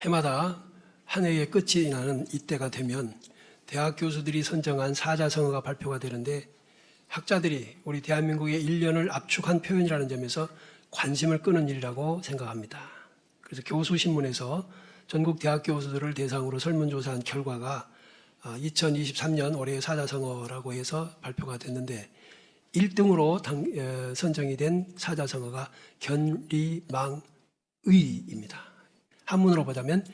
해마다 한 해의 끝이 나는 이때가 되면 대학 교수들이 선정한 사자성어가 발표가 되는데 학자들이 우리 대한민국의 1년을 압축한 표현이라는 점에서 관심을 끄는 일이라고 생각합니다. 그래서 교수신문에서 전국 대학 교수들을 대상으로 설문조사한 결과가 2023년 올해의 사자성어라고 해서 발표가 됐는데 1등으로 선정이 된 사자성어가 견리망의입니다. 한문으로 보자면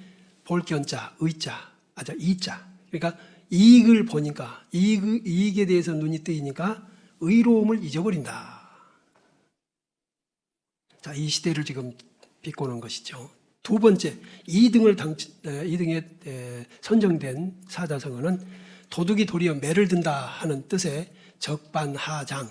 볼견자, 의자, 이자. 그러니까 이익을 보니까 이익에 대해서 눈이 뜨이니까 의로움을 잊어버린다. 자, 이 시대를 지금 비꼬는 것이죠. 두 번째, 2등에 선정된 사자성어는 도둑이 도리어 매를 든다 하는 뜻의 적반하장.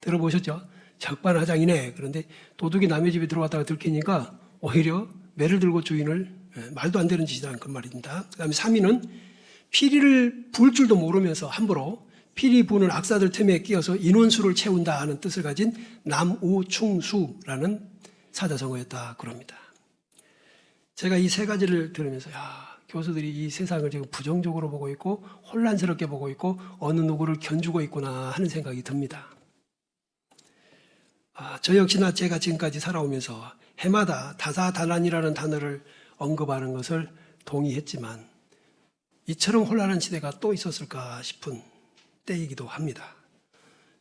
들어보셨죠? 적반하장이네. 그런데 도둑이 남의 집에 들어왔다가 들키니까 오히려 매를 들고 주인을 말도 안 되는 짓이라는 그 말입니다. 그 다음에 3위는 피리를 부을 줄도 모르면서 함부로 피리 부는 악사들 틈에 끼어서 인원수를 채운다 하는 뜻을 가진 남우충수라는 사자성어였다 그럽니다. 제가 이 세 가지를 들으면서 교수들이 이 세상을 지금 부정적으로 보고 있고 혼란스럽게 보고 있고 어느 누구를 견주고 있구나 하는 생각이 듭니다. 저 역시나 제가 지금까지 살아오면서 해마다 다사다난이라는 단어를 언급하는 것을 동의했지만 이처럼 혼란한 시대가 또 있었을까 싶은 때이기도 합니다.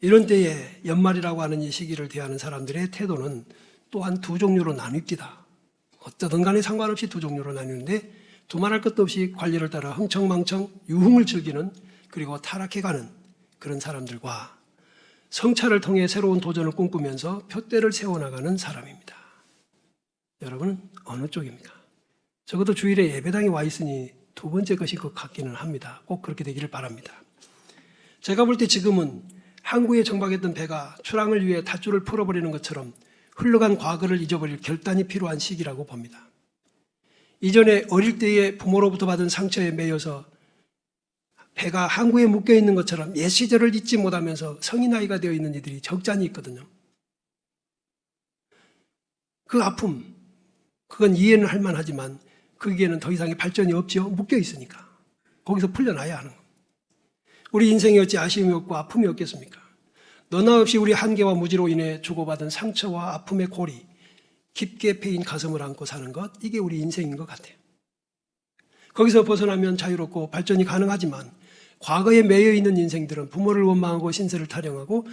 이런 때에 연말이라고 하는 이 시기를 대하는 사람들의 태도는 또한 두 종류로 나뉩니다. 어쩌든 간에 상관없이 두 종류로 나뉘는데 두말할 것도 없이 관리를 따라 흥청망청 유흥을 즐기는 그리고 타락해가는 그런 사람들과 성찰을 통해 새로운 도전을 꿈꾸면서 표대를 세워나가는 사람입니다. 여러분은 어느 쪽입니까? 적어도 주일에 예배당에 와 있으니 두 번째 것일 것 같기는 합니다. 꼭 그렇게 되기를 바랍니다. 제가 볼 때 지금은 항구에 정박했던 배가 출항을 위해 닷줄을 풀어버리는 것처럼 흘러간 과거를 잊어버릴 결단이 필요한 시기라고 봅니다. 이전에 어릴 때의 부모로부터 받은 상처에 매여서 배가 항구에 묶여있는 것처럼 옛 시절을 잊지 못하면서 성인 나이가 되어 있는 이들이 적잖이 있거든요. 그 아픔, 그건 이해는 할 만하지만 거기에는 더 이상의 발전이 없죠. 묶여 있으니까. 거기서 풀려나야 하는 겁니다. 우리 인생에 어찌 아쉬움이 없고 아픔이 없겠습니까? 너나 없이 우리 한계와 무지로 인해 주고받은 상처와 아픔의 골이 깊게 패인 가슴을 안고 사는 것, 이게 우리 인생인 것 같아요. 거기서 벗어나면 자유롭고 발전이 가능하지만 과거에 매여 있는 인생들은 부모를 원망하고 신세를 타령하고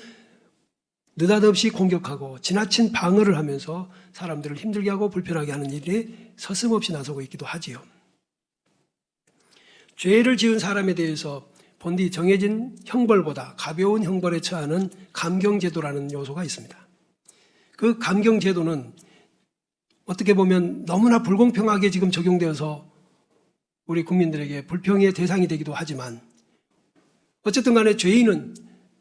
느닷없이 공격하고 지나친 방어를 하면서 사람들을 힘들게 하고 불편하게 하는 일에 서슴없이 나서고 있기도 하지요. 죄를 지은 사람에 대해서 본디 정해진 형벌보다 가벼운 형벌에 처하는 감경제도라는 요소가 있습니다. 그 감경제도는 어떻게 보면 너무나 불공평하게 지금 적용되어서 우리 국민들에게 불평의 대상이 되기도 하지만 어쨌든 간에 죄인은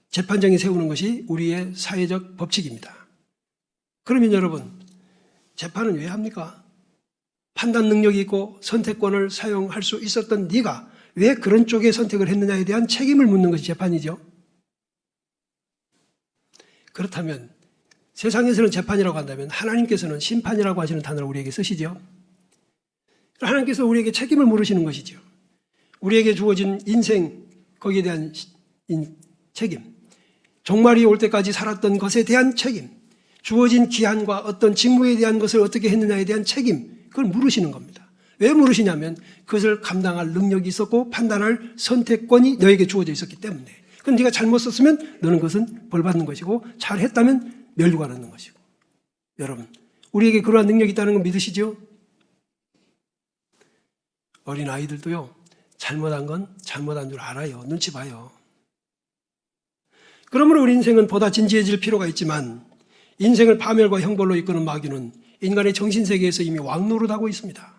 재판정에 세우는 것이 우리의 사회적 법칙입니다. 그러면 여러분, 재판은 왜 합니까? 판단 능력이 있고 선택권을 사용할 수 있었던 네가 왜 그런 쪽의 선택을 했느냐에 대한 책임을 묻는 것이 재판이죠. 그렇다면 세상에서는 재판이라고 한다면 하나님께서는 심판이라고 하시는 단어를 우리에게 쓰시죠. 하나님께서 우리에게 책임을 물으시는 것이죠. 우리에게 주어진 인생, 거기에 대한 책임, 종말이 올 때까지 살았던 것에 대한 책임, 주어진 기한과 어떤 직무에 대한 것을 어떻게 했느냐에 대한 책임, 그걸 물으시는 겁니다. 왜 물으시냐면 그것을 감당할 능력이 있었고 판단할 선택권이 너에게 주어져 있었기 때문에. 그럼 네가 잘못 썼으면 너는 그것은 벌받는 것이고 잘했다면 면류관 얻는 것이고. 여러분, 우리에게 그러한 능력이 있다는 거 믿으시죠? 어린 아이들도요, 잘못한 건 잘못한 줄 알아요. 눈치 봐요. 그러므로 우리 인생은 보다 진지해질 필요가 있지만 인생을 파멸과 형벌로 이끄는 마귀는 인간의 정신세계에서 이미 왕노릇하고 있습니다.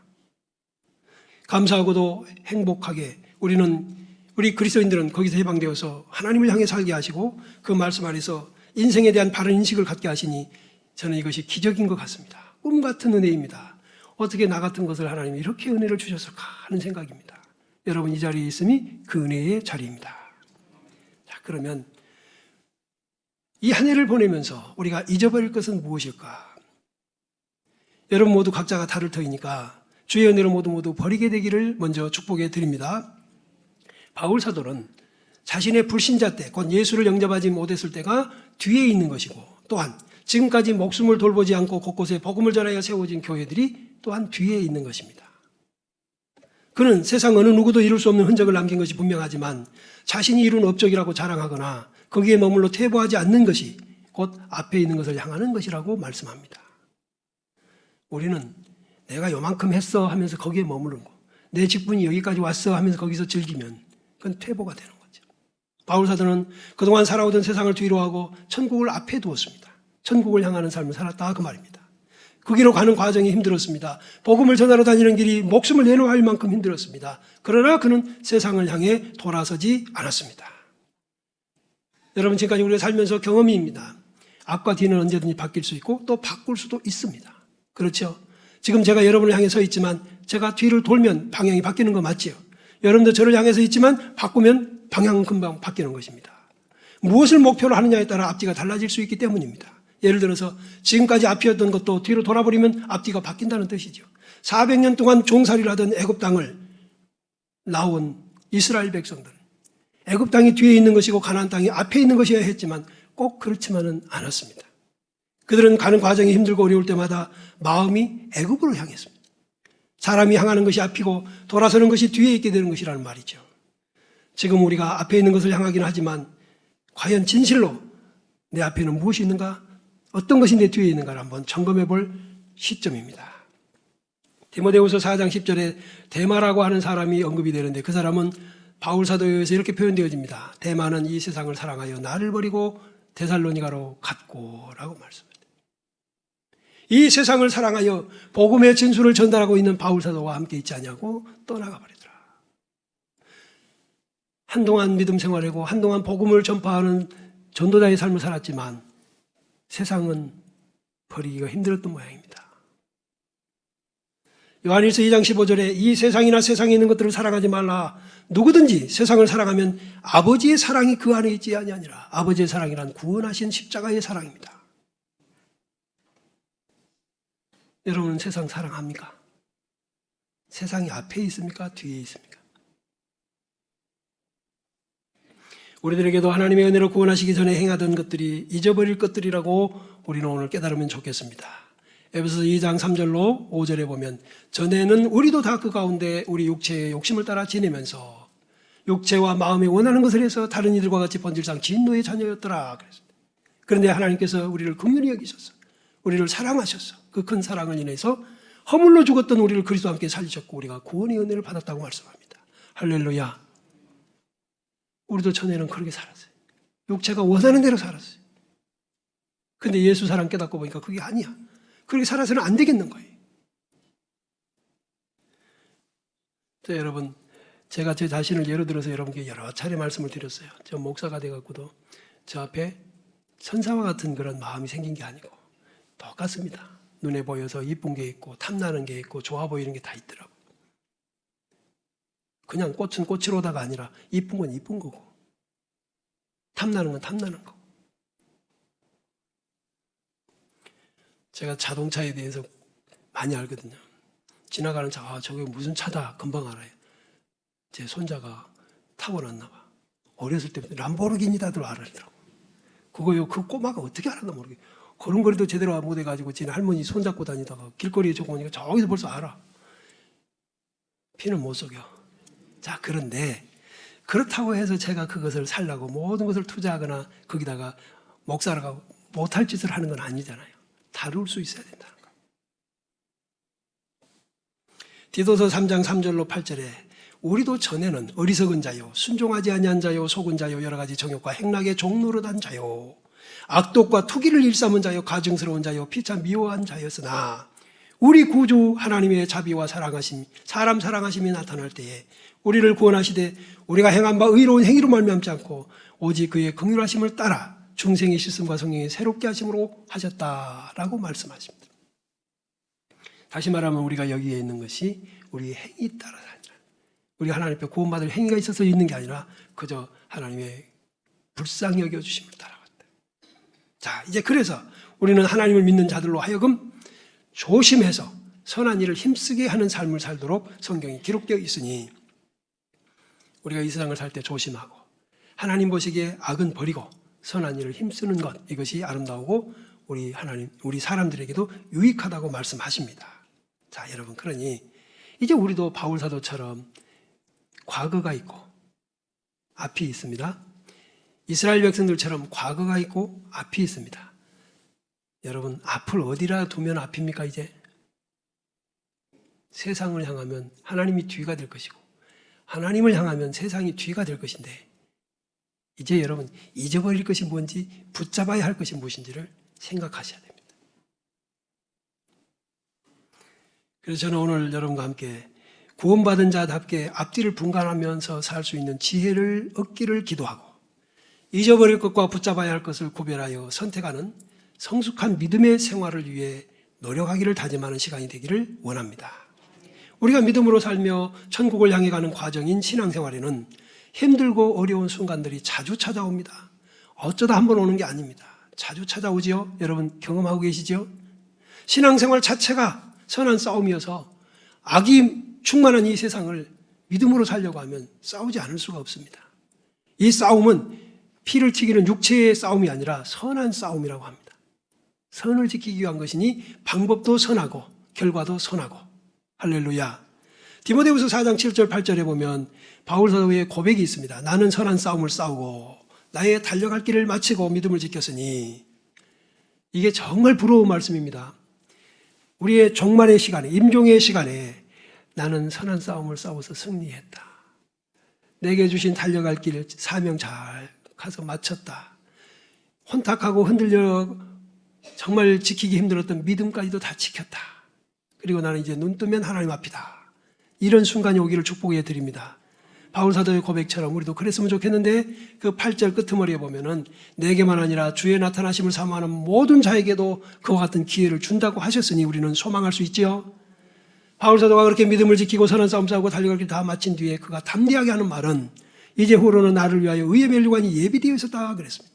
감사하고도 행복하게 우리 그리스도인들은 거기서 해방되어서 하나님을 향해 살게 하시고 그 말씀 아래서 인생에 대한 바른 인식을 갖게 하시니 저는 이것이 기적인 것 같습니다. 꿈 같은 은혜입니다. 어떻게 나 같은 것을 하나님이 이렇게 은혜를 주셨을까 하는 생각입니다. 여러분 이 자리에 있음이 그 은혜의 자리입니다. 자, 그러면 이 한 해를 보내면서 우리가 잊어버릴 것은 무엇일까? 여러분 모두 각자가 다를 터이니까 주의 은혜로 모두 버리게 되기를 먼저 축복해 드립니다. 바울 사도는 자신의 불신자 때, 곧 예수를 영접하지 못했을 때가 뒤에 있는 것이고, 또한 지금까지 목숨을 돌보지 않고 곳곳에 복음을 전하여 세워진 교회들이 또한 뒤에 있는 것입니다. 그는 세상 어느 누구도 이룰 수 없는 흔적을 남긴 것이 분명하지만 자신이 이룬 업적이라고 자랑하거나 거기에 머물러 퇴보하지 않는 것이 곧 앞에 있는 것을 향하는 것이라고 말씀합니다. 우리는 내가 요만큼 했어 하면서 거기에 머무르는 거, 내 직분이 여기까지 왔어 하면서 거기서 즐기면 그건 퇴보가 되는 거죠. 바울 사도는 그동안 살아오던 세상을 뒤로 하고 천국을 앞에 두었습니다. 천국을 향하는 삶을 살았다 그 말입니다. 그 길로 가는 과정이 힘들었습니다. 복음을 전하러 다니는 길이 목숨을 내놓아야 할 만큼 힘들었습니다. 그러나 그는 세상을 향해 돌아서지 않았습니다. 여러분, 지금까지 우리가 살면서 경험입니다. 앞과 뒤는 언제든지 바뀔 수 있고 또 바꿀 수도 있습니다. 그렇죠? 지금 제가 여러분을 향해 서 있지만 제가 뒤를 돌면 방향이 바뀌는 거 맞지요? 여러분도 저를 향해서 있지만 바꾸면 방향은 금방 바뀌는 것입니다. 무엇을 목표로 하느냐에 따라 앞뒤가 달라질 수 있기 때문입니다. 예를 들어서 지금까지 앞이었던 것도 뒤로 돌아버리면 앞뒤가 바뀐다는 뜻이죠. 400년 동안 종살이를 하던 애굽 땅을 나온 이스라엘 백성들은 애굽 땅이 뒤에 있는 것이고 가나안 땅이 앞에 있는 것이어야 했지만 꼭 그렇지만은 않았습니다. 그들은 가는 과정이 힘들고 어려울 때마다 마음이 애굽으로 향했습니다. 사람이 향하는 것이 앞이고 돌아서는 것이 뒤에 있게 되는 것이라는 말이죠. 지금 우리가 앞에 있는 것을 향하긴 하지만 과연 진실로 내 앞에는 무엇이 있는가? 어떤 것이 내 뒤에 있는가를 한번 점검해 볼 시점입니다. 디모데후서 4장 10절에 데마라고 하는 사람이 언급이 되는데 그 사람은 바울 사도에 의해서 이렇게 표현되어집니다. 데마는 이 세상을 사랑하여 나를 버리고 데살로니가로 갔고 라고 말씀합니다. 이 세상을 사랑하여 복음의 진술을 전달하고 있는 바울 사도와 함께 있지 않냐고 떠나가 버리더라. 한동안 믿음 생활하고 한동안 복음을 전파하는 전도자의 삶을 살았지만 세상은 버리기가 힘들었던 모양입니다. 요한일서 2장 15절에 이 세상이나 세상에 있는 것들을 사랑하지 말라. 누구든지 세상을 사랑하면 아버지의 사랑이 그 안에 있지 아니하니라. 아버지의 사랑이란 구원하신 십자가의 사랑입니다. 여러분은 세상 사랑합니까? 세상이 앞에 있습니까? 뒤에 있습니까? 우리들에게도 하나님의 은혜로 구원하시기 전에 행하던 것들이 잊어버릴 것들이라고 우리는 오늘 깨달으면 좋겠습니다. 에베소서 2장 3절로 5절에 보면 전에는 우리도 다 그 가운데 우리 육체의 욕심을 따라 지내면서 육체와 마음이 원하는 것을 해서 다른 이들과 같이 본질상 진노의 자녀였더라. 그런데 하나님께서 우리를 긍휼히 여기셔서 우리를 사랑하셔서 그 큰 사랑을 인해서 허물로 죽었던 우리를 그리스도와 함께 살리셨고 우리가 구원의 은혜를 받았다고 말씀합니다. 할렐루야. 우리도 전에는 그렇게 살았어요. 육체가 원하는 대로 살았어요. 근데 예수 사랑 깨닫고 보니까 그게 아니야. 그렇게 살아서는 안 되겠는 거예요. 자, 여러분, 제가 제 자신을 예로 들어서 여러분께 여러 차례 말씀을 드렸어요. 저 목사가 돼갖고도 저 앞에 천사와 같은 그런 마음이 생긴 게 아니고 똑같습니다. 눈에 보여서 이쁜 게 있고 탐나는 게 있고 좋아 보이는 게 다 있더라고요. 그냥 꽃은 꽃으로다가 아니라 이쁜 건 이쁜 거고 탐나는 건 탐나는 거고. 제가 자동차에 대해서 많이 알거든요. 지나가는 차, 저게 무슨 차다 금방 알아요. 제 손자가 타고났나 봐. 어렸을 때부터 람보르기니다들 알았더라고. 그거요, 그 꼬마가 어떻게 알았나 모르겠어요. 걸음걸이도 제대로 못 해가지고 지네 할머니 손잡고 다니다가 길거리에 저거 오니까 저기서 벌써 알아. 피는 못 속여. 자, 그런데 그렇다고 해서 제가 그것을 살라고 모든 것을 투자하거나 거기다가 목사라고 못할 짓을 하는 건 아니잖아요. 다룰 수 있어야 된다는 거. 디도서 3장 3절로 8절에 우리도 전에는 어리석은 자요, 순종하지 아니한 자요, 속은 자요, 여러 가지 정욕과 행락의 종노릇한 자요, 악독과 투기를 일삼은 자요, 가증스러운 자요, 피차 미워한 자였으나 우리 구주 하나님의 자비와 사랑하심, 사람 사랑하심이 나타날 때에 우리를 구원하시되 우리가 행한 바 의로운 행위로 말미암지 않고 오직 그의 긍휼하심을 따라 중생의 씻음과 성령의 새롭게 하심으로 하셨다라고 말씀하십니다. 다시 말하면 우리가 여기에 있는 것이 우리의 행위 따라 사니라. 우리가 하나님 앞에 구원받을 행위가 있어서 있는 게 아니라 그저 하나님의 불쌍히 여겨주심을 따라갔다. 자, 이제 그래서 우리는 하나님을 믿는 자들로 하여금 조심해서 선한 일을 힘쓰게 하는 삶을 살도록 성경이 기록되어 있으니 우리가 이 세상을 살 때 조심하고 하나님 보시기에 악은 버리고 선한 일을 힘쓰는 것, 이것이 아름다우고 우리 사람들에게도 유익하다고 말씀하십니다. 자, 여러분, 그러니 이제 우리도 바울 사도처럼 과거가 있고 앞이 있습니다. 이스라엘 백성들처럼 과거가 있고 앞이 있습니다. 여러분, 앞을 어디라 두면 앞입니까? 이제 세상을 향하면 하나님이 뒤가 될 것이고 하나님을 향하면 세상이 뒤가 될 것인데, 이제 여러분, 잊어버릴 것이 뭔지, 붙잡아야 할 것이 무엇인지를 생각하셔야 됩니다. 그래서 저는 오늘 여러분과 함께 구원받은 자답게 앞뒤를 분간하면서 살 수 있는 지혜를 얻기를 기도하고, 잊어버릴 것과 붙잡아야 할 것을 구별하여 선택하는 성숙한 믿음의 생활을 위해 노력하기를 다짐하는 시간이 되기를 원합니다. 우리가 믿음으로 살며 천국을 향해 가는 과정인 신앙생활에는 힘들고 어려운 순간들이 자주 찾아옵니다. 어쩌다 한번 오는 게 아닙니다. 자주 찾아오지요. 여러분 경험하고 계시죠? 신앙생활 자체가 선한 싸움이어서 악이 충만한 이 세상을 믿음으로 살려고 하면 싸우지 않을 수가 없습니다. 이 싸움은 피를 튀기는 육체의 싸움이 아니라 선한 싸움이라고 합니다. 선을 지키기 위한 것이니 방법도 선하고 결과도 선하고. 할렐루야. 디모데후서 4장 7절 8절에 보면 바울 사도의 고백이 있습니다. 나는 선한 싸움을 싸우고 나의 달려갈 길을 마치고 믿음을 지켰으니. 이게 정말 부러운 말씀입니다. 우리의 종말의 시간에, 임종의 시간에 나는 선한 싸움을 싸워서 승리했다. 내게 주신 달려갈 길 사명 잘 가서 마쳤다. 혼탁하고 흔들려 정말 지키기 힘들었던 믿음까지도 다 지켰다. 그리고 나는 이제 눈 뜨면 하나님 앞이다. 이런 순간이 오기를 축복해 드립니다. 바울 사도의 고백처럼 우리도 그랬으면 좋겠는데, 그 8절 끄트머리에 보면은 내게만 아니라 주의 나타나심을 사모하는 모든 자에게도 그와 같은 기회를 준다고 하셨으니 우리는 소망할 수 있지요. 바울 사도가 그렇게 믿음을 지키고 선한 싸움 싸우고 달려갈 길 다 마친 뒤에 그가 담대하게 하는 말은 이제 후로는 나를 위하여 의의 면류관이 예비되어 있었다 그랬습니다.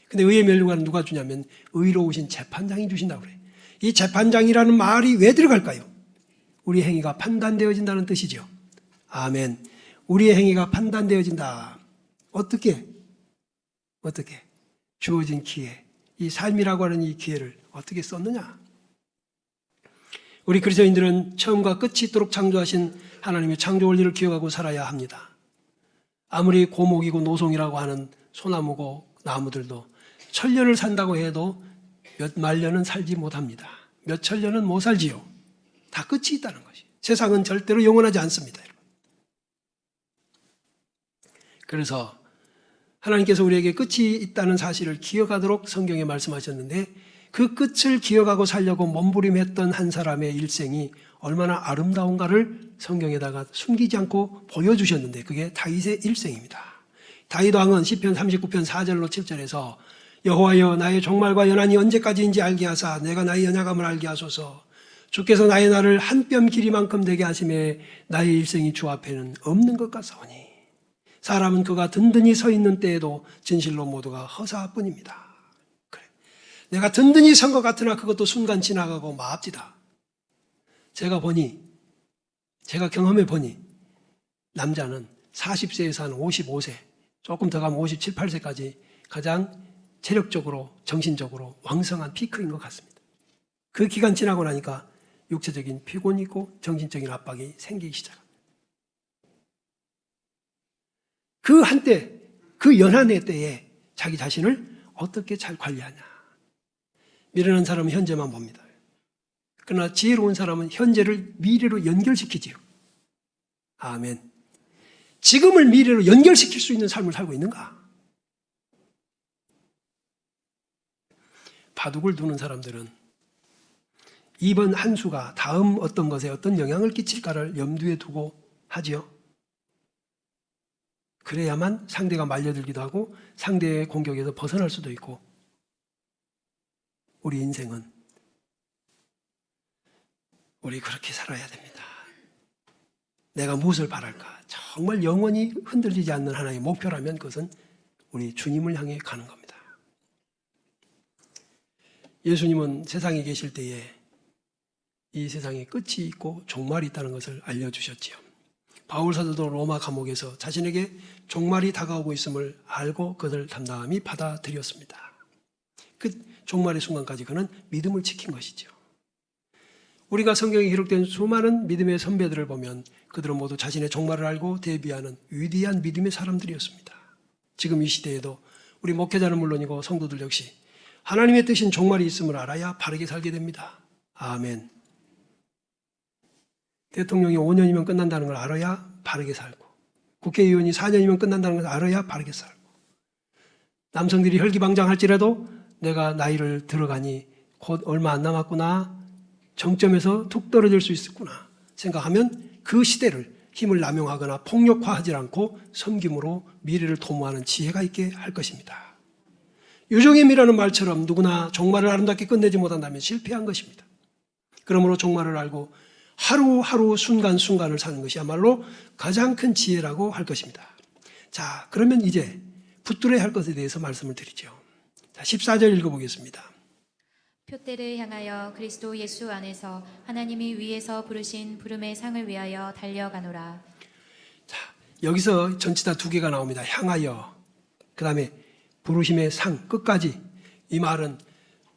근데 의의 면류관은 누가 주냐면 의로우신 재판장이 주신다고 그래요. 이 재판장이라는 말이 왜 들어갈까요? 우리 행위가 판단되어진다는 뜻이죠. 아멘. 우리의 행위가 판단되어진다. 어떻게? 주어진 기회, 이 삶이라고 하는 이 기회를 어떻게 썼느냐? 우리 그리스도인들은 처음과 끝이 있도록 창조하신 하나님의 창조 원리를 기억하고 살아야 합니다. 아무리 고목이고 노송이라고 하는 소나무고 나무들도 천년을 산다고 해도 몇 만년은 살지 못합니다. 몇 천년은 못 살지요. 다 끝이 있다는 것이. 세상은 절대로 영원하지 않습니다. 여러분. 그래서 하나님께서 우리에게 끝이 있다는 사실을 기억하도록 성경에 말씀하셨는데, 그 끝을 기억하고 살려고 몸부림했던 한 사람의 일생이 얼마나 아름다운가를 성경에다가 숨기지 않고 보여주셨는데, 그게 다윗의 일생입니다. 다윗 왕은 시편 39편 4절로 7절에서 여호와여 나의 종말과 연한이 언제까지인지 알게 하사 내가 나의 연약함을 알게 하소서. 주께서 나의 날을 한 뼘 길이만큼 되게 하심에 나의 일생이 주 앞에는 없는 것 같사오니 사람은 그가 든든히 서 있는 때에도 진실로 모두가 허사뿐입니다. 그래, 내가 든든히 선 것 같으나 그것도 순간 지나가고 마합디다. 제가 경험해 보니 남자는 40세에서 한 55세, 조금 더 가면 57, 8세까지 가장 체력적으로 정신적으로 왕성한 피크인 것 같습니다. 그 기간 지나고 나니까 육체적인 피곤이 있고 정신적인 압박이 생기기 시작합니다. 그 한때, 그 연한의 때에 자기 자신을 어떻게 잘 관리하냐. 미련한 사람은 현재만 봅니다. 그러나 지혜로운 사람은 현재를 미래로 연결시키지요. 아멘. 지금을 미래로 연결시킬 수 있는 삶을 살고 있는가? 바둑을 두는 사람들은 이번 한 수가 다음 어떤 것에 어떤 영향을 끼칠까를 염두에 두고 하지요. 그래야만 상대가 말려들기도 하고 상대의 공격에서 벗어날 수도 있고. 우리 인생은 우리 그렇게 살아야 됩니다. 내가 무엇을 바랄까? 정말 영원히 흔들리지 않는 하나의 목표라면 그것은 우리 주님을 향해 가는 겁니다. 예수님은 세상에 계실 때에 이 세상에 끝이 있고 종말이 있다는 것을 알려주셨지요. 바울 사도도 로마 감옥에서 자신에게 종말이 다가오고 있음을 알고 그것을 담담히 받아들였습니다. 그 종말의 순간까지 그는 믿음을 지킨 것이죠. 우리가 성경에 기록된 수많은 믿음의 선배들을 보면 그들은 모두 자신의 종말을 알고 대비하는 위대한 믿음의 사람들이었습니다. 지금 이 시대에도 우리 목회자는 물론이고 성도들 역시 하나님의 뜻인 종말이 있음을 알아야 바르게 살게 됩니다. 아멘. 대통령이 5년이면 끝난다는 걸 알아야 바르게 살고, 국회의원이 4년이면 끝난다는 걸 알아야 바르게 살고, 남성들이 혈기방장할지라도 내가 나이를 들어가니 곧 얼마 안 남았구나, 정점에서 툭 떨어질 수 있겠구나 생각하면 그 시대를 힘을 남용하거나 폭력화하지 않고 섬김으로 미래를 도모하는 지혜가 있게 할 것입니다. 유종임이라는 말처럼 누구나 종말을 아름답게 끝내지 못한다면 실패한 것입니다. 그러므로 종말을 알고 하루하루 순간순간을 사는 것이야말로 가장 큰 지혜라고 할 것입니다. 자, 그러면 이제 붙들어야 할 것에 대해서 말씀을 드리죠. 자, 14절 읽어보겠습니다. 표대를 향하여 그리스도 예수 안에서 하나님이 위에서 부르신 부름의 상을 위하여 달려가노라. 자, 여기서 전치 다 두 개가 나옵니다. 향하여, 그 다음에 부르심의 상, 끝까지. 이 말은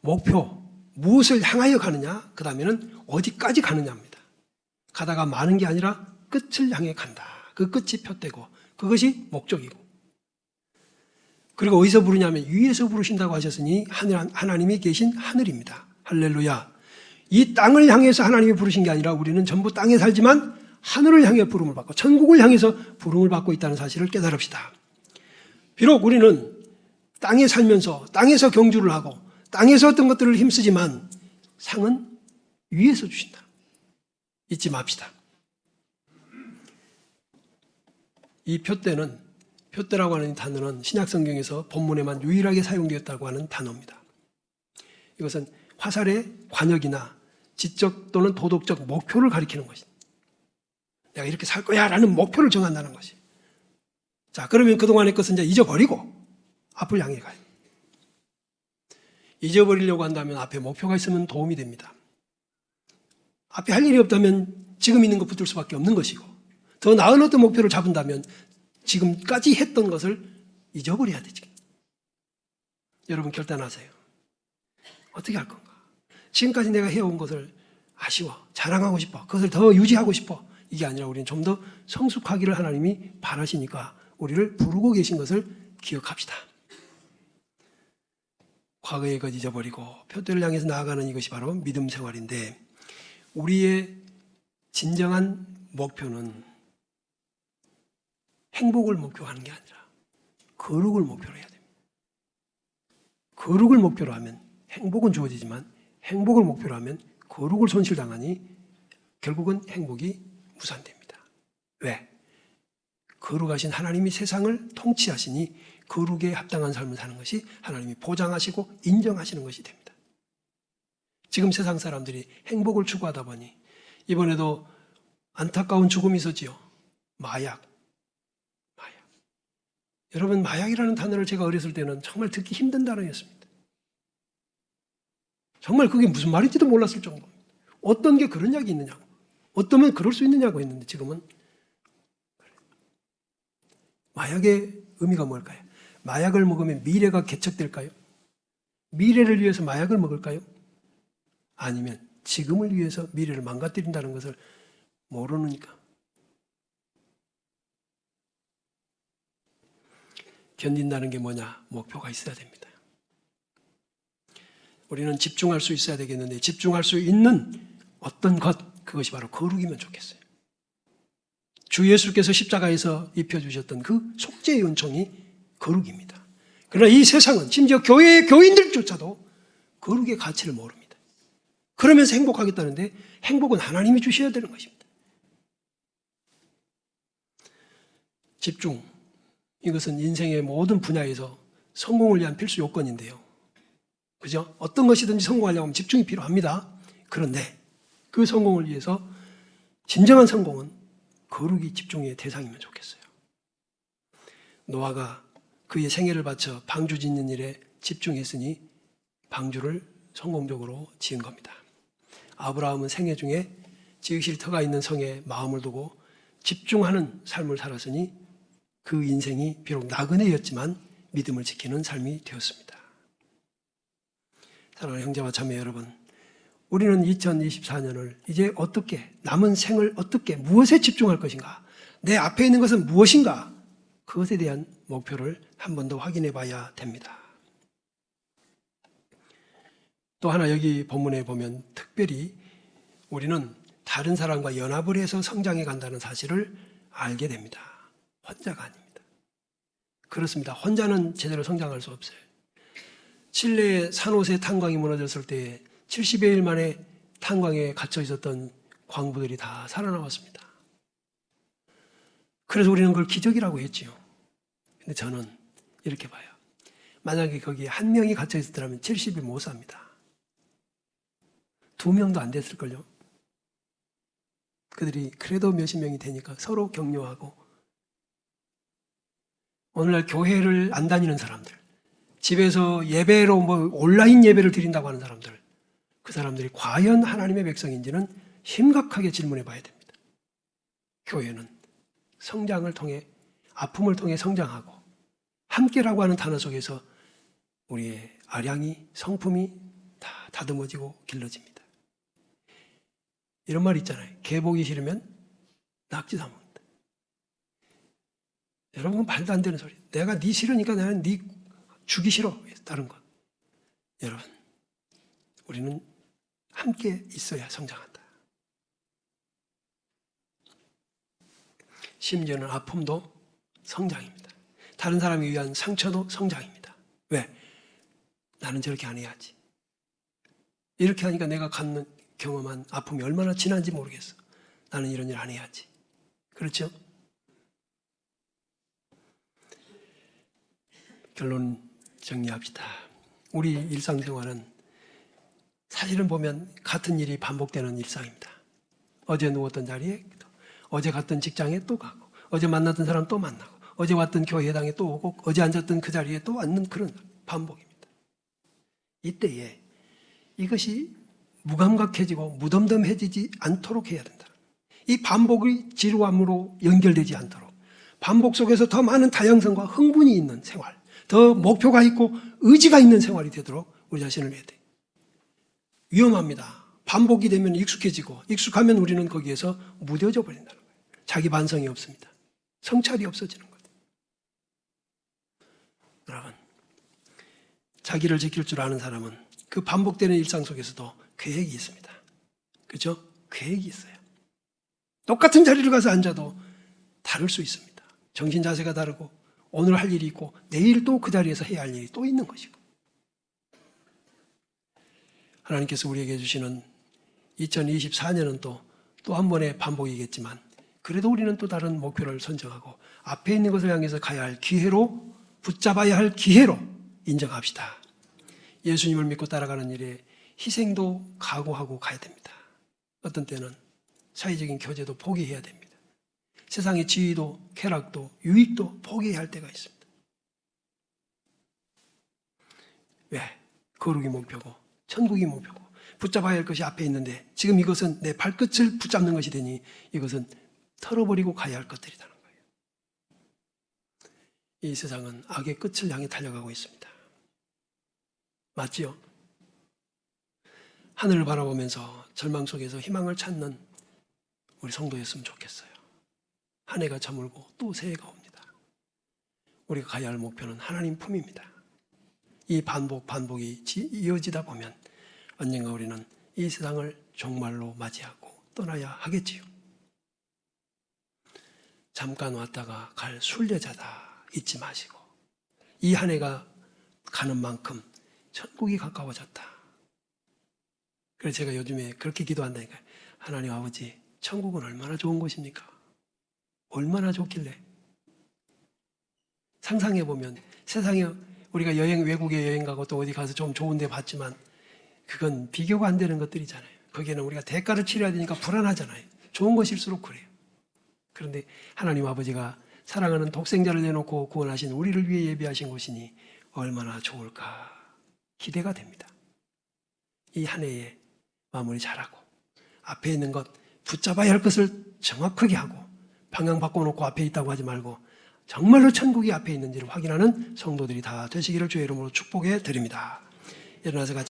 목표, 무엇을 향하여 가느냐, 그 다음에는 어디까지 가느냐입니다. 가다가 마는 게 아니라 끝을 향해 간다. 그 끝이 표대고 그것이 목적이고. 그리고 어디서 부르냐면 위에서 부르신다고 하셨으니 하나님이 계신 하늘입니다. 할렐루야. 이 땅을 향해서 하나님이 부르신 게 아니라 우리는 전부 땅에 살지만 하늘을 향해 부름을 받고 천국을 향해서 부름을 받고 있다는 사실을 깨달읍시다. 비록 우리는 땅에 살면서 땅에서 경주를 하고 땅에서 어떤 것들을 힘쓰지만 상은 위에서 주신다. 잊지 맙시다. 이 표대라고 하는 단어는 신약성경에서 본문에만 유일하게 사용되었다고 하는 단어입니다. 이것은 화살의 관역이나 지적 또는 도덕적 목표를 가리키는 것입니다. 내가 이렇게 살 거야 라는 목표를 정한다는 것이. 자, 그러면 그동안의 것은 이제 잊어버리고 앞을 향해 가요. 잊어버리려고 한다면 앞에 목표가 있으면 도움이 됩니다. 앞에 할 일이 없다면 지금 있는 것 붙들 수밖에 없는 것이고, 더 나은 어떤 목표를 잡은다면 지금까지 했던 것을 잊어버려야 되지. 여러분 결단하세요. 어떻게 할 건가? 지금까지 내가 해온 것을 아쉬워, 자랑하고 싶어, 그것을 더 유지하고 싶어. 이게 아니라 우리는 좀 더 성숙하기를 하나님이 바라시니까 우리를 부르고 계신 것을 기억합시다. 과거의 것 잊어버리고 표대를 향해서 나아가는 이것이 바로 믿음 생활인데, 우리의 진정한 목표는 행복을 목표하는 게 아니라 거룩을 목표로 해야 됩니다. 거룩을 목표로 하면 행복은 주어지지만 행복을 목표로 하면 거룩을 손실당하니 결국은 행복이 무산됩니다. 왜? 거룩하신 하나님이 세상을 통치하시니 거룩에 합당한 삶을 사는 것이 하나님이 보장하시고 인정하시는 것이 됩니다. 지금 세상 사람들이 행복을 추구하다 보니 이번에도 안타까운 죽음이 있었지요. 마약. 여러분, 마약이라는 단어를 제가 어렸을 때는 정말 듣기 힘든 단어였습니다. 정말 그게 무슨 말인지도 몰랐을 정도입니다. 어떤 게 그런 약이 있느냐고, 어떠면 그럴 수 있느냐고 했는데 지금은 마약의 의미가 뭘까요? 마약을 먹으면 미래가 개척될까요? 미래를 위해서 마약을 먹을까요? 아니면 지금을 위해서 미래를 망가뜨린다는 것을 모르니까. 견딘다는 게 뭐냐? 목표가 있어야 됩니다. 우리는 집중할 수 있어야 되겠는데 집중할 수 있는 어떤 것, 그것이 바로 거룩이면 좋겠어요. 주 예수께서 십자가에서 입혀주셨던 그 속죄의 은총이 거룩입니다. 그러나 이 세상은 심지어 교회의 교인들조차도 거룩의 가치를 모릅니다. 그러면서 행복하겠다는데 행복은 하나님이 주셔야 되는 것입니다. 집중. 이것은 인생의 모든 분야에서 성공을 위한 필수 요건인데요. 그죠? 어떤 것이든지 성공하려고 하면 집중이 필요합니다. 그런데 그 성공을 위해서 진정한 성공은 거룩이 집중의 대상이면 좋겠어요. 노아가 그의 생애를 바쳐 방주 짓는 일에 집중했으니 방주를 성공적으로 지은 겁니다. 아브라함은 생애 중에 지으실 터가 있는 성에 마음을 두고 집중하는 삶을 살았으니 그 인생이 비록 나그네였지만 믿음을 지키는 삶이 되었습니다. 사랑하는 형제와 자매 여러분, 우리는 2024년을 이제 어떻게, 남은 생을 어떻게, 무엇에 집중할 것인가, 내 앞에 있는 것은 무엇인가, 그것에 대한 목표를 한 번 더 확인해 봐야 됩니다. 또 하나 여기 본문에 보면 특별히 우리는 다른 사람과 연합을 해서 성장해 간다는 사실을 알게 됩니다. 혼자가 아닙니다. 그렇습니다. 혼자는 제대로 성장할 수 없어요. 칠레의 산호세 탄광이 무너졌을 때 70여일 만에 탄광에 갇혀 있었던 광부들이 다 살아나왔습니다. 그래서 우리는 그걸 기적이라고 했지요. 근데 저는 이렇게 봐요. 만약에 거기에 한 명이 갇혀 있었더라면 70일 못 삽니다. 2명도 안 됐을걸요. 그들이 그래도 몇십 명이 되니까 서로 격려하고, 오늘날 교회를 안 다니는 사람들, 집에서 예배로 온라인 예배를 드린다고 하는 사람들, 그 사람들이 과연 하나님의 백성인지는 심각하게 질문해 봐야 됩니다. 교회는 성장을 통해, 아픔을 통해 성장하고, 함께라고 하는 단어 속에서 우리의 아량이, 성품이 다 다듬어지고 길러집니다. 이런 말 있잖아요. 개 보기 싫으면 낙지 사 먹는다. 여러분, 말도 안 되는 소리. 내가 네 싫으니까 나는 네 주기 싫어. 다른 것. 여러분, 우리는 함께 있어야 성장한다. 심지어는 아픔도 성장입니다. 다른 사람에 의한 상처도 성장입니다. 왜? 나는 저렇게 안 해야지. 이렇게 하니까 내가 갖는 경험한 아픔이 얼마나 지난지 모르겠어. 나는 이런 일 안 해야지. 그렇죠? 결론 정리합시다. 우리 일상생활은 사실은 보면 같은 일이 반복되는 일상입니다. 어제 누웠던 자리에, 어제 갔던 직장에 또 가고, 어제 만났던 사람 또 만나고, 어제 왔던 교회당에 또 오고, 어제 앉았던 그 자리에 또 앉는 그런 반복입니다. 이때에 이것이 무감각해지고 무덤덤해지지 않도록 해야 된다. 이 반복의 지루함으로 연결되지 않도록, 반복 속에서 더 많은 다양성과 흥분이 있는 생활, 더 목표가 있고 의지가 있는 생활이 되도록 우리 자신을 해야 돼요. 위험합니다. 반복이 되면 익숙해지고, 익숙하면 우리는 거기에서 무뎌져 버린다는 거예요. 자기 반성이 없습니다. 성찰이 없어지는 거예요. 여러분, 자기를 지킬 줄 아는 사람은 그 반복되는 일상 속에서도 계획이 있습니다. 그렇죠? 계획이 있어요. 똑같은 자리를 가서 앉아도 다를 수 있습니다. 정신 자세가 다르고, 오늘 할 일이 있고, 내일 또 그 자리에서 해야 할 일이 또 있는 것이고. 하나님께서 우리에게 주시는 2024년은 또 한 번의 반복이겠지만, 그래도 우리는 또 다른 목표를 선정하고 앞에 있는 것을 향해서 가야 할 기회로, 붙잡아야 할 기회로 인정합시다. 예수님을 믿고 따라가는 일에 희생도 각오하고 가야 됩니다. 어떤 때는 사회적인 교제도 포기해야 됩니다. 세상의 지위도 쾌락도 유익도 포기해야 할 때가 있습니다. 왜? 거룩이 목표고 천국이 목표고 붙잡아야 할 것이 앞에 있는데, 지금 이것은 내 발끝을 붙잡는 것이 되니 이것은 털어버리고 가야 할 것들이라는 거예요. 이 세상은 악의 끝을 향해 달려가고 있습니다. 맞지요? 하늘을 바라보면서 절망 속에서 희망을 찾는 우리 성도였으면 좋겠어요. 한 해가 저물고 또 새해가 옵니다. 우리가 가야 할 목표는 하나님 품입니다. 이 반복이 이어지다 보면 언젠가 우리는 이 세상을 종말로 맞이하고 떠나야 하겠지요. 잠깐 왔다가 갈 순례자다 잊지 마시고, 이 한 해가 가는 만큼 천국이 가까워졌다. 그래서 제가 요즘에 그렇게 기도한다니까요. 하나님 아버지, 천국은 얼마나 좋은 곳입니까? 얼마나 좋길래? 상상해보면 세상에 우리가 외국에 여행 가고 또 어디 가서 좀 좋은 데 봤지만 그건 비교가 안 되는 것들이잖아요. 거기에는 우리가 대가를 치러야 되니까 불안하잖아요. 좋은 것일수록 그래요. 그런데 하나님 아버지가 사랑하는 독생자를 내놓고 구원하신 우리를 위해 예비하신 곳이니 얼마나 좋을까 기대가 됩니다. 이 한 해에 마무리 잘하고 앞에 있는 것, 붙잡아야 할 것을 정확하게 하고 방향 바꿔놓고 앞에 있다고 하지 말고 정말로 천국이 앞에 있는지를 확인하는 성도들이 다 되시기를 주의 이름으로 축복해 드립니다. 일어나서 같이